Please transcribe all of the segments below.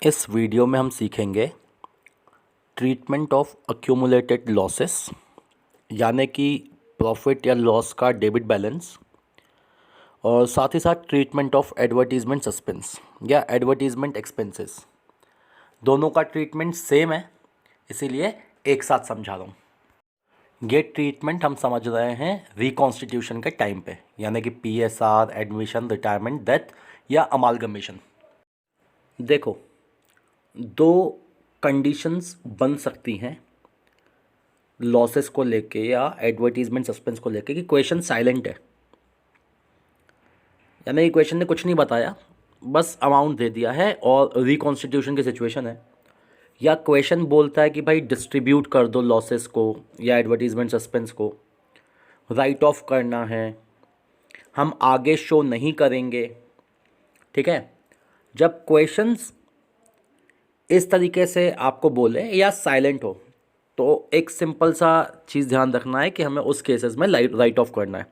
इस वीडियो में हम सीखेंगे ट्रीटमेंट ऑफ अक्यूमुलेटेड लॉसेस, यानी कि प्रॉफिट या लॉस का डेबिट बैलेंस, और साथ ही साथ ट्रीटमेंट ऑफ एडवर्टीजमेंट सस्पेंस या एडवर्टीजमेंट एक्सपेंसेस। दोनों का ट्रीटमेंट सेम है, इसीलिए एक साथ समझा रहा हूँ। ये ट्रीटमेंट हम समझ रहे हैं रिकॉन्स्टिट्यूशन के टाइम पे, यानी कि PSR, एडमिशन, रिटायरमेंट, डेथ या अमालगमेशन। देखो, दो कंडीशंस बन सकती हैं लॉसेस को लेके या एडवर्टीजमेंट सस्पेंस को लेके कि क्वेश्चन साइलेंट है, यानी कि क्वेश्चन ने कुछ नहीं बताया, बस अमाउंट दे दिया है और रिकॉन्स्टिट्यूशन की सिचुएशन है। या क्वेश्चन बोलता है कि भाई डिस्ट्रीब्यूट कर दो लॉसेस को या एडवर्टीजमेंट सस्पेंस को, राइट ऑफ करना है, हम आगे शो नहीं करेंगे। ठीक है, जब क्वेश्चंस इस तरीके से आपको बोले या साइलेंट हो, तो एक सिंपल सा चीज़ ध्यान रखना है कि हमें उस केसेस में राइट ऑफ करना है।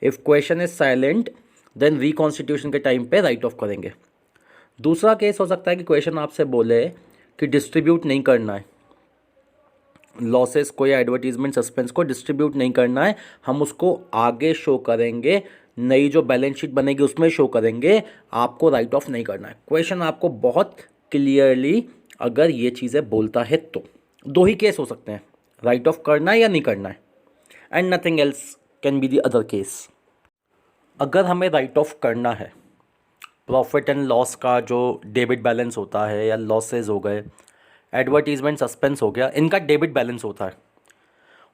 If question is silent then reconstitution के टाइम पे राइट ऑफ करेंगे। दूसरा केस हो सकता है कि क्वेश्चन आपसे बोले कि डिस्ट्रीब्यूट नहीं करना है, लॉसेस को या एडवर्टीजमेंट सस्पेंस को डिस्ट्रीब्यूट नहीं करना है, हम उसको आगे शो करेंगे, नई जो बैलेंस शीट बनेगी उसमें शो करेंगे, आपको राइट ऑफ नहीं करना है। क्वेश्चन आपको बहुत क्लियरली अगर ये चीज़ें बोलता है तो दो ही केस हो सकते हैं, राइट ऑफ करना है या नहीं करना है, and nothing else can be the other case. अगर हमें राइट ऑफ करना है, प्रॉफिट एंड लॉस का जो डेबिट बैलेंस होता है या लॉसेज हो गए, एडवर्टीजमेंट सस्पेंस हो गया, इनका डेबिट बैलेंस होता है,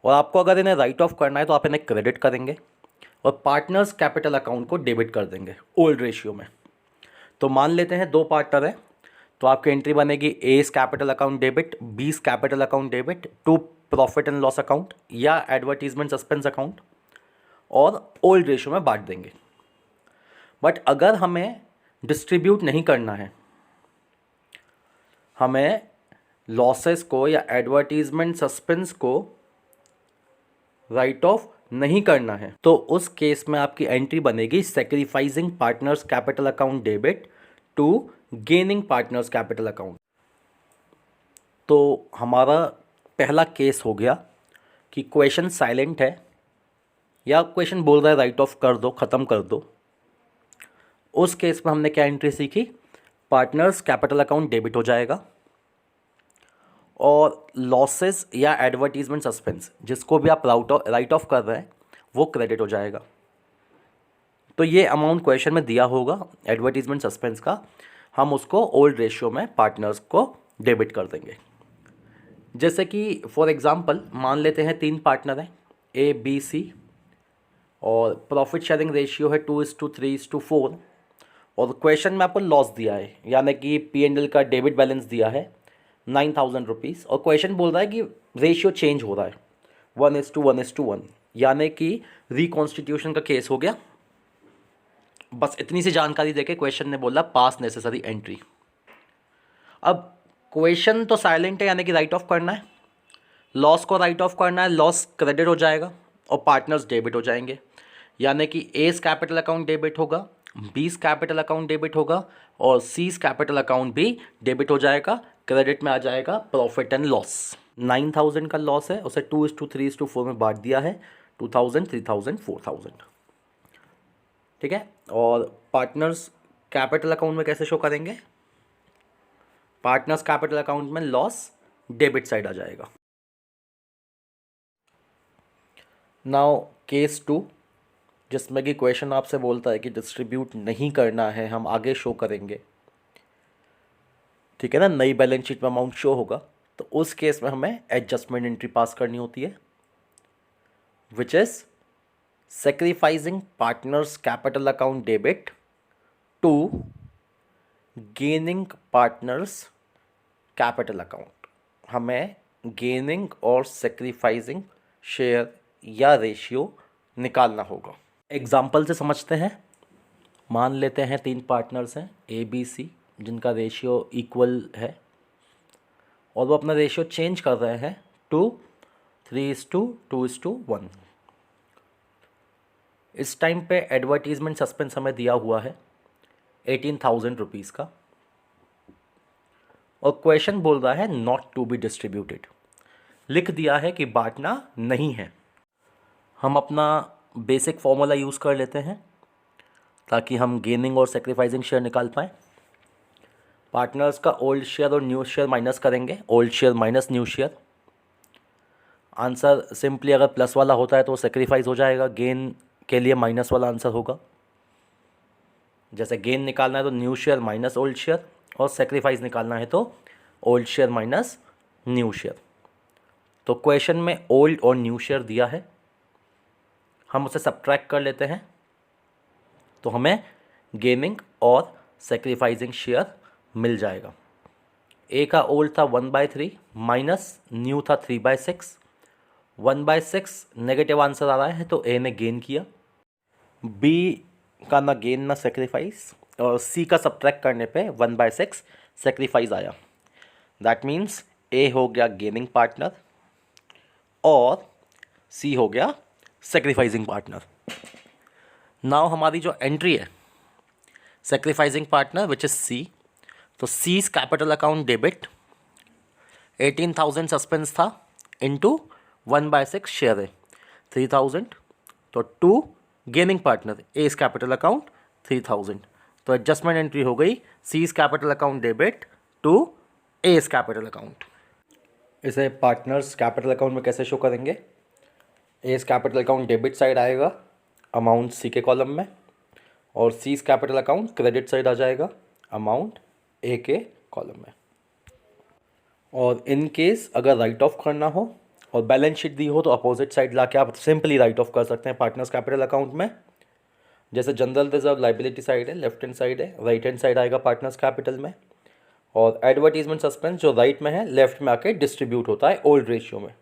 और आपको अगर इन्हें राइट ऑफ करना है तो आप इन्हें क्रेडिट करेंगे और पार्टनर्स कैपिटल अकाउंट को डेबिट कर देंगे ओल्ड रेशियो में। तो मान लेते हैं दो पार्टनर हैं, तो आपकी एंट्री बनेगी A's capital account debit, B's capital account debit to profit and loss account या एडवर्टीजमेंट सस्पेंस अकाउंट, और ओल्ड रेशियो में बांट देंगे। बट अगर हमें डिस्ट्रीब्यूट नहीं करना है, हमें लॉसेस को या एडवर्टीजमेंट सस्पेंस को राइट ऑफ नहीं करना है, तो उस केस में आपकी एंट्री बनेगी sacrificing partners capital account debit to gaining partners capital account. तो हमारा पहला केस हो गया कि क्वेश्चन साइलेंट है या क्वेश्चन बोल रहा है राइट ऑफ कर दो, ख़त्म कर दो। उस केस में हमने क्या एंट्री सीखी, पार्टनर्स कैपिटल अकाउंट डेबिट हो जाएगा और लॉसेस या एडवर्टीजमेंट सस्पेंस जिसको भी आप राइट ऑफ कर रहे हैं वो क्रेडिट हो जाएगा। तो ये अमाउंट क्वेश्चन में दिया होगा एडवर्टीजमेंट सस्पेंस का, हम उसको ओल्ड रेशियो में पार्टनर्स को डेबिट कर देंगे। जैसे कि फॉर एग्जांपल मान लेते हैं तीन पार्टनर हैं ABC, और प्रॉफिट शेयरिंग रेशियो है 2:3:4, और क्वेश्चन में आपको लॉस दिया है, यानी कि P&L का डेबिट बैलेंस दिया है 9,000 रुपीज़, और क्वेश्चन बोल रहा है कि रेशियो चेंज हो रहा है 1:1:1, यानी कि रिकॉन्स्टिट्यूशन का केस हो गया। बस इतनी सी जानकारी देके क्वेश्चन ने बोला पास नेसेसरी एंट्री। अब क्वेश्चन तो साइलेंट है, यानी कि राइट ऑफ करना है, लॉस को राइट ऑफ करना है, लॉस क्रेडिट हो जाएगा और पार्टनर्स डेबिट हो जाएंगे, यानी कि एस कैपिटल अकाउंट डेबिट होगा, बीस कैपिटल अकाउंट डेबिट होगा और सीज कैपिटल अकाउंट भी डेबिट हो जाएगा। क्रेडिट में आ जाएगा प्रॉफिट एंड लॉस। 9,000 का लॉस है, उसे 2:3:4 में बांट दिया है, 2,000, 3,000, 4,000। ठीक है, और पार्टनर्स कैपिटल अकाउंट में कैसे शो करेंगे, पार्टनर्स कैपिटल अकाउंट में लॉस डेबिट साइड आ जाएगा। नाउ केस 2, जिसमें कि क्वेश्चन आपसे बोलता है कि डिस्ट्रीब्यूट नहीं करना है, हम आगे शो करेंगे। ठीक है ना, नई बैलेंस शीट में अमाउंट शो होगा, तो उस केस में हमें एडजस्टमेंट एंट्री पास करनी होती है, which is sacrificing partners capital account debit to gaining partners capital account. हमें गेनिंग और सेक्रीफाइसिंग शेयर या रेशियो निकालना होगा। एग्जाम्पल से समझते हैं। मान लेते हैं तीन पार्टनर्स हैं ABC, जिनका रेशियो इक्वल है और वो अपना रेशियो चेंज कर रहे हैं टू 3:2:1। इस टाइम पे एडवर्टीजमेंट सस्पेंस हमें दिया हुआ है 18,000 रुपीज़ का। और क्वेश्चन बोल रहा है नॉट टू बी डिस्ट्रीब्यूटेड, लिख दिया है कि बांटना नहीं है। हम अपना बेसिक फॉर्मूला यूज़ कर लेते हैं ताकि हम गेनिंग और सेक्रीफाइसिंग शेयर निकाल पाएँ। पार्टनर्स का ओल्ड शेयर और न्यू शेयर माइनस करेंगे, old share minus new share. Answer simply अगर प्लस वाला होता है तो सेक्रीफाइस हो जाएगा, गेन के लिए माइनस वाला आंसर होगा। जैसे गेन निकालना है तो new share minus old share, और सेक्रीफाइस निकालना है तो old share minus new share. तो क्वेश्चन में ओल्ड और न्यू शेयर दिया है, हम उसे सब्ट्रैक्ट कर लेते हैं तो हमें गेनिंग और सेक्रीफाइसिंग शेयर मिल जाएगा। ए का ओल्ड था 1/3 माइनस न्यू था 3/6। 1/6 नेगेटिव आंसर आ रहा है तो ए ने गेन किया, बी का ना गेन ना सेक्रीफाइस, और सी का सब्ट्रैक्ट करने पे 1/6 सेक्रीफाइस आया। दैट मीन्स ए हो गया गेनिंग पार्टनर और सी हो गया सेक्रीफाइसिंग पार्टनर। नाउ हमारी जो एंट्री है sacrificing partner which is C, तो C's capital account debit 18,000 suspense था इनटू 1/6 शेयर है 3,000, तो to gaining partner A's capital account 3,000, तो एडजस्टमेंट एंट्री हो गई C's capital account debit to A's capital account. इसे पार्टनर्स कैपिटल अकाउंट में कैसे शो करेंगे? A's capital account debit side आएगा अमाउंट सी के कॉलम में, और C's capital account credit side आ जाएगा अमाउंट ए के कॉलम में। और इन केस अगर राइट ऑफ करना हो और बैलेंस शीट दी हो तो अपोजिट साइड लाके आप सिंपली राइट ऑफ कर सकते हैं पार्टनर्स कैपिटल अकाउंट में। जैसे जनरल रिजर्व लाइबिलिटी साइड है, लेफ्ट हैंड साइड है, राइट हैंड साइड आएगा पार्टनर्स कैपिटल में, और एडवर्टीजमेंट सस्पेंस जो राइट में है लेफ्ट में आके डिस्ट्रीब्यूट होता है ओल्ड रेशियो में।